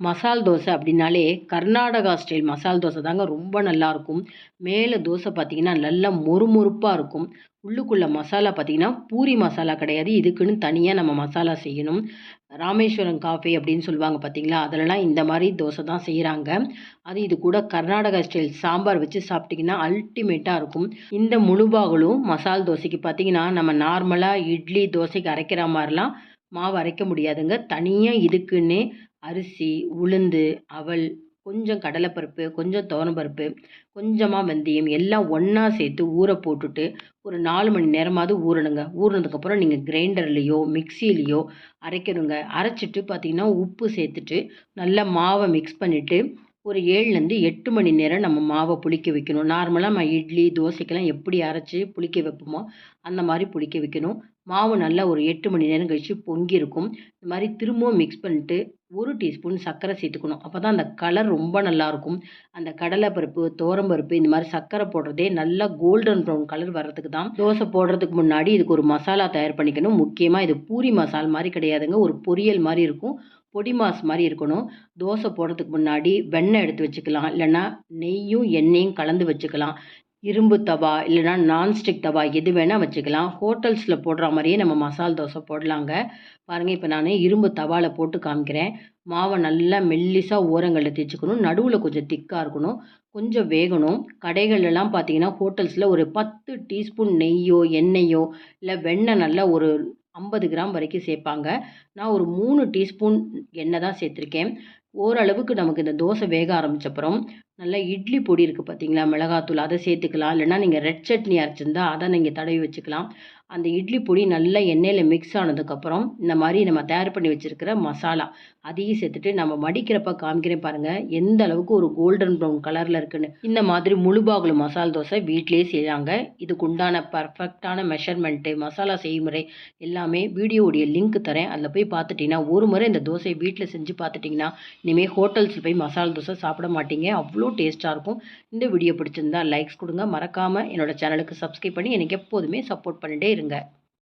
மசால் தோசை அப்படின்னாலே கர்நாடகா ஸ்டைல் மசால் தோசை தாங்க ரொம்ப நல்லாயிருக்கும். மேலே தோசை பார்த்தீங்கன்னா நல்லா மொறுமொறுப்பாக இருக்கும். உள்ளுக்குள்ள மசாலா பார்த்தீங்கன்னா பூரி மசாலா கிடையாது. இதுக்குன்னு தனியாக நம்ம மசாலா செய்யணும். ராமேஸ்வரம் காஃபே அப்படின்னு சொல்லுவாங்க பார்த்தீங்களா, அதிலலாம் இந்த மாதிரி தோசை தான் செய்கிறாங்க. அது இது கூட கர்நாடகா ஸ்டைல் சாம்பார் வச்சு சாப்பிட்டிங்கன்னா அல்டிமேட்டாக இருக்கும். இந்த முழுபாகலும் மசால் தோசைக்கு பார்த்தீங்கன்னா நம்ம நார்மலாக இட்லி தோசைக்கு அரைக்கிற மாதிரிலாம் மாவு அரைக்க முடியாதுங்க. தனியாக இதுக்குன்னே அரிசி, உளுந்து, அவல், கொஞ்சம் கடலைப்பருப்பு, கொஞ்சம் துவரம்பருப்பு, கொஞ்சமா வெந்தயம் எல்லாம் ஒண்ணா சேர்த்து ஊற போட்டுட்டு, ஒரு 4 மணி நேரமாவது ஊறணுங்க. ஊறுனதுக்கப்புறம் நீங்க கிரைண்டர்லயோ, மிக்ஸிலயோ அரைக்கணுங்க. அரைச்சுட்டு பார்த்தீங்கன்னா, உப்பு சேர்த்துட்டு, நல்லா மாவ மிக்ஸ் பண்ணிட்டு, ஒரு 7லேருந்து 8 மணி நேரம் நம்ம மாவ புளிக்க வைக்கணும். நார்மலா நம்ம இட்லி, தோசைக்கெல்லாம் எப்படி அரைச்சு புளிக்க வைப்போமோ, அந்த மாரி புளிக்க வைக்கணும். மாவு நல்லா ஒரு 8 மணி நேரம் கழிச்சு பொங்கியிருக்கும். இந்த மாரி திரும்பவும் மிக்ஸ் பண்ணிட்டு 1 டீஸ்பூன் சர்க்கரை சேர்த்துக்கணும். அப்பதான் அந்த கலர் ரொம்ப நல்லாயிருக்கும். அந்த கடலை பருப்பு, துவரம் பருப்பு இந்த மாரி சர்க்கரை போடுறதே நல்லா கோல்டன் ப்ரவுன் கலர் வர்றதுக்கு தான். தோசை போடுறதுக்கு முன்னாடி இதுக்கு ஒரு மசாலா தயார் பண்ணிக்கணும். முக்கியமா இது பூரி மசால் மாரி கிடையாதுங்க. ஒரு பொரியல் மாரி இருக்கும். பொடி மாஸ் மாரி இருக்கணும். தோசை போடுறதுக்கு முன்னாடி வெண்ணெய் எடுத்து வச்சுக்கலாம். இல்லன்னா நெய்யும், எண்ணெயும் கலந்து வச்சுக்கலாம். இரும்பு தவா இல்லைன்னா நான்ஸ்டிக் தவா எது வேணால் வச்சுக்கலாம். ஹோட்டல்ஸில் போடுற மாதிரியே நம்ம மசால் தோசை போடலாங்க. பாருங்கள், இப்போ நான் இரும்பு தவால போட்டு காமிக்கிறேன். மாவை நல்லா மெல்லிசாக ஓரங்களில் தேய்ச்சிக்கணும். நடுவில் கொஞ்சம் திக்காக இருக்கணும். கொஞ்சம் வேகணும். கடைகள்லாம் பார்த்தீங்கன்னா ஹோட்டல்ஸில் ஒரு 10 டீஸ்பூன் நெய்யோ எண்ணெயோ இல்லை வெண்ணெய் நல்லா ஒரு 50 கிராம் வரைக்கும் சேர்ப்பாங்க. நான் ஒரு 3 டீஸ்பூன் எண்ணெய் தான் சேர்த்துருக்கேன். ஓரளவுக்கு நமக்கு இந்த தோசை வேக ஆரம்பிச்சப்புறம் நல்லா இட்லி பொடி இருக்குது பார்த்தீங்களா, மிளகாத்தூள் அதை சேர்த்துக்கலாம். இல்லைன்னா நீங்கள் ரெட் சட்னி அரைச்சிருந்தா அதை நீங்கள் தடவி வச்சுக்கலாம். அந்த இட்லி பொடி நல்லா எண்ணெயில் மிக்ஸ் ஆனதுக்கப்புறம் இந்த மாதிரி நம்ம தயார் பண்ணி வச்சுருக்கிற மசாலா அதையும் சேர்த்துட்டு நம்ம மடிக்கிறப்ப காமிக்கிறேன் பாருங்கள் எந்த அளவுக்கு ஒரு கோல்டன் ப்ரௌன் கலரில் இருக்குன்னு. இந்த மாதிரி முழுபாகுல மசால் தோசை வீட்டிலேயே செய்கிறாங்க. இதுக்கு உண்டான பர்ஃபெக்டான மெஷர்மெண்ட்டு மசாலா செய்முறை எல்லாமே வீடியோவுடைய லிங்க் தரேன். அதில் போய் பார்த்துட்டிங்கன்னா ஒரு முறை இந்த தோசையை வீட்டில் செஞ்சு பார்த்துட்டிங்கன்னா இனிமேல் ஹோட்டல்ஸில் போய் மசால் தோசை சாப்பிட மாட்டீங்க. அவ்வளோ டேஸ்ட்டாக இருக்கும். இந்த வீடியோ பிடிச்சிருந்தா லைக்ஸ் கொடுங்க. மறக்காமல் என்னோட சேனலுக்கு சப்ஸ்கிரைப் பண்ணி எனக்கு எப்போதுமே சப்போர்ட் பண்ணிட்டே இருங்க.